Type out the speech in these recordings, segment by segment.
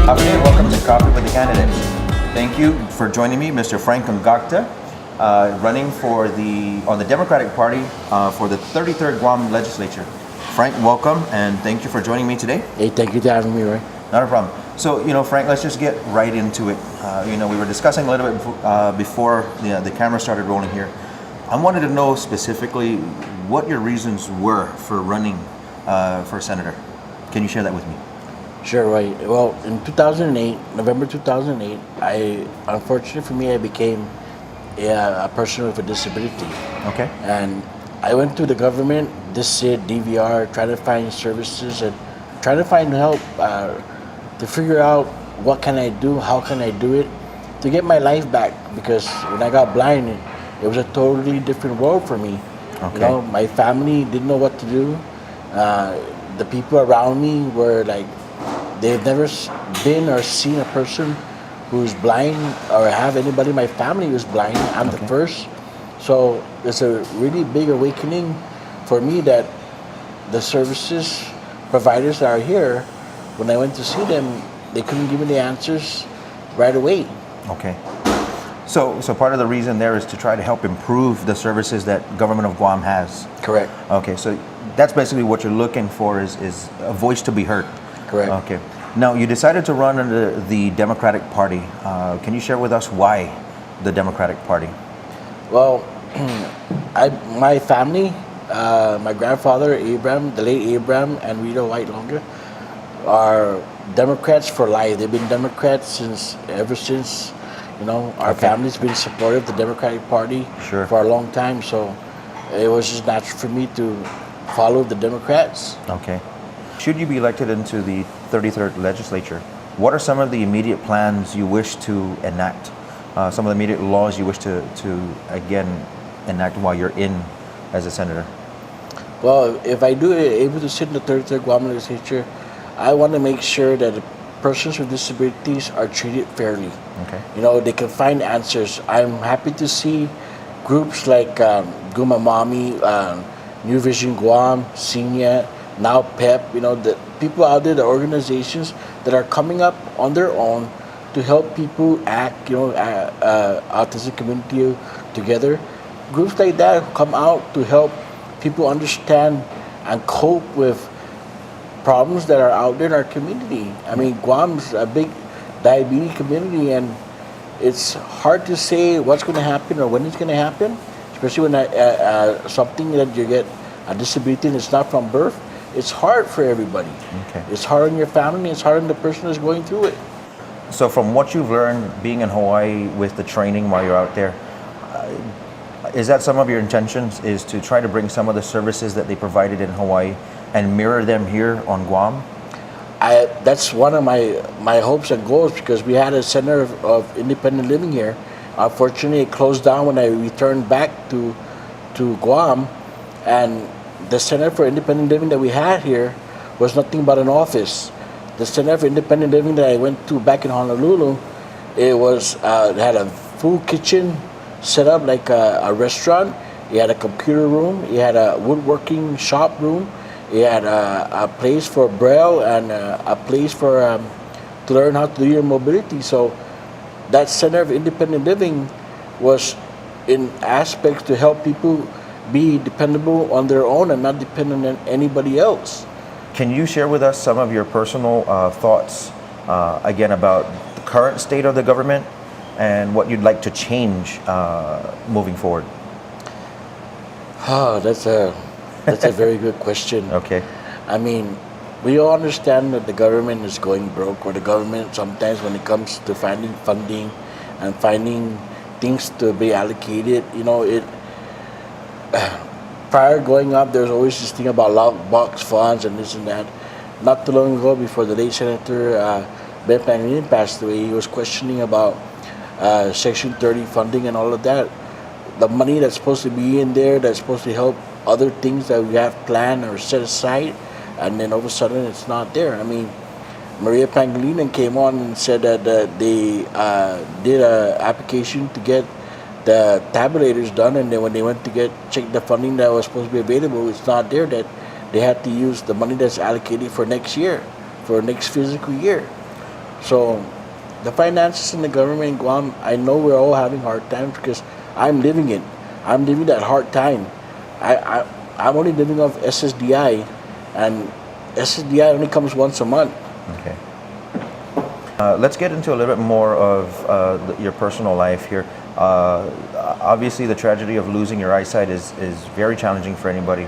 Afternoon, welcome to Coffee with the Candidate. Thank you for joining me, Mr. Frank Ungacta, running on the Democratic Party for the 33rd Guam Legislature. Frank, welcome, and thank you for joining me today. Hey, thank you for having me, Roy. Not a problem. So, Frank, let's just get right into it. We were discussing a little bit before the camera started rolling here. I wanted to know specifically what your reasons were for running for senator. Can you share that with me? Sure, right. Well, in 2008, November 2008, unfortunately for me, I became a person with a disability. Okay. And I went to the government, DSID, DVR, trying to find services and trying to find help to figure out what can I do, how can I do it, to get my life back. Because when I got blind, it was a totally different world for me. Okay. My family didn't know what to do. The people around me were like, they've never been or seen a person who's blind or have anybody in my family who's blind. I'm the first. So it's a really big awakening for me that the services providers that are here, when I went to see them, they couldn't give me the answers right away. Okay. So part of the reason there is to try to help improve the services that government of Guam has. Correct. Okay, so that's basically what you're looking for is a voice to be heard. Correct. Okay. Now, you decided to run under the Democratic Party. Can you share with us why the Democratic Party? Well, my family, my grandfather, Abraham, the late Abraham, and Rita White Longer, are Democrats for life. They've been Democrats ever since, our family's been supportive of the Democratic Party Sure. for a long time. So it was just natural for me to follow the Democrats. Okay. Should you be elected into the 33rd legislature, what are some of the immediate plans you wish to enact? Some of the immediate laws you wish to again enact while you're in as a senator? Well, if I do able to sit in the 33rd Guam legislature, I want to make sure that persons with disabilities are treated fairly. Okay. They can find answers. I'm happy to see groups like Gumamami, New Vision Guam, Senior, now PEP, the people out there, the organizations that are coming up on their own to help people act, autism community together. Groups like that come out to help people understand and cope with problems that are out there in our community. I mean, Guam's a big diabetes community, and it's hard to say what's going to happen or when it's going to happen, especially when something that you get a disability and it's not from birth. It's hard for everybody. Okay. It's hard on your family. It's hard on the person who's going through it. So from what you've learned being in Hawaii with the training while you're out there, is that some of your intentions is to try to bring some of the services that they provided in Hawaii and mirror them here on Guam? That's one of my hopes and goals, because we had a center of independent living here. Unfortunately, it closed down when I returned back to Guam, and the Center for Independent Living that we had here was nothing but an office. The Center for Independent Living that I went to back in Honolulu, it had a full kitchen set up like a restaurant. It had a computer room. It had a woodworking shop room. It had a place for Braille and a place for to learn how to do your mobility. So that Center of Independent Living was in aspects to help people be dependable on their own and not dependent on anybody else. Can you share with us some of your personal thoughts, again, about the current state of the government and what you'd like to change moving forward? Oh, that's a very good question. Okay. I mean, we all understand that the government is going broke, or the government sometimes when it comes to finding funding and finding things to be allocated, prior growing up, there was always this thing about lockbox funds and this and that. Not too long ago, before the late Senator Ben Pangilinan passed away, he was questioning about Section 30 funding and all of that. The money that's supposed to be in there, that's supposed to help other things that we have planned or set aside, and then all of a sudden it's not there. I mean, Maria Pangilinan came on and said that they did an application to get the tabulators done, and then when they went to check the funding that was supposed to be available, it's not there. That they had to use the money that's allocated for next year, for next physical year. So the finances in the government in Guam, I know we're all having hard times because I'm living it. I'm living that hard time. I'm only living off SSDI, and SSDI only comes once a month. Okay. Let's get into a little bit more of your personal life here. Obviously, the tragedy of losing your eyesight is very challenging for anybody.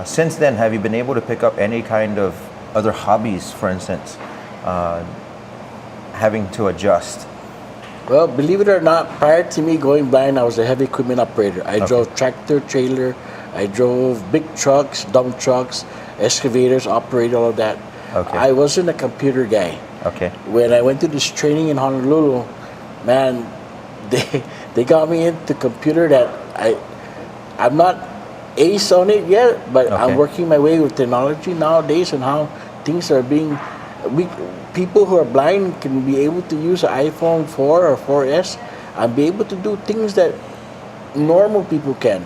Since then, have you been able to pick up any kind of other hobbies, for instance, having to adjust? Well, believe it or not, prior to me going blind, I was a heavy equipment operator. I drove tractor, trailer, I drove big trucks, dump trucks, excavators, operated all of that. Okay. I wasn't a computer guy. Okay. When I went to this training in Honolulu, man, they got me into computer that I'm not ace on it yet, but I'm working my way with technology nowadays and how things are being. People who are blind can be able to use an iPhone 4 or 4S and be able to do things that normal people can.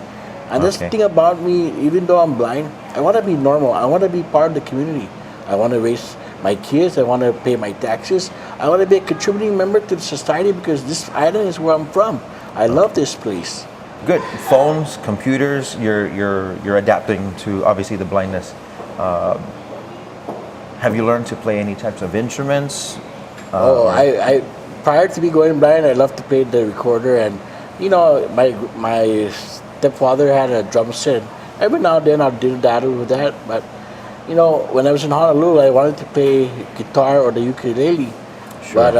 And that's the thing about me, even though I'm blind, I want to be normal. I want to be part of the community. I want to raise my kids. I want to pay my taxes. I want to be a contributing member to the society because this island is where I'm from. I love this place. Good. Phones, computers. You're adapting to obviously the blindness. Have you learned to play any types of instruments? I prior to me going blind, I loved to play the recorder, and my stepfather had a drum set. Every now and then I'll daddle with that, but when I was in Honolulu, I wanted to play guitar or the ukulele, but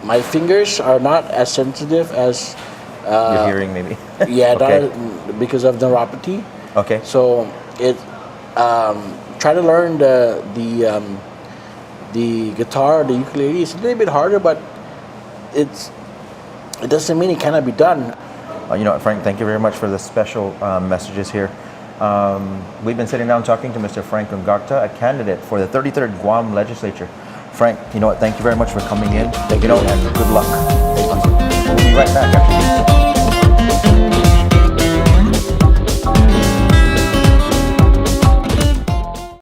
my fingers are not as sensitive as your hearing, maybe. Yeah, because of neuropathy. Okay. So try to learn the guitar, the ukulele. It's a little bit harder, but it doesn't mean it cannot be done. Frank, thank you very much for the special messages here. We've been sitting down talking to Mr. Frank Ungacta, a candidate for the 33rd Guam Legislature. Frank, thank you very much for coming in. Thank you. And good luck. We'll be right back after this.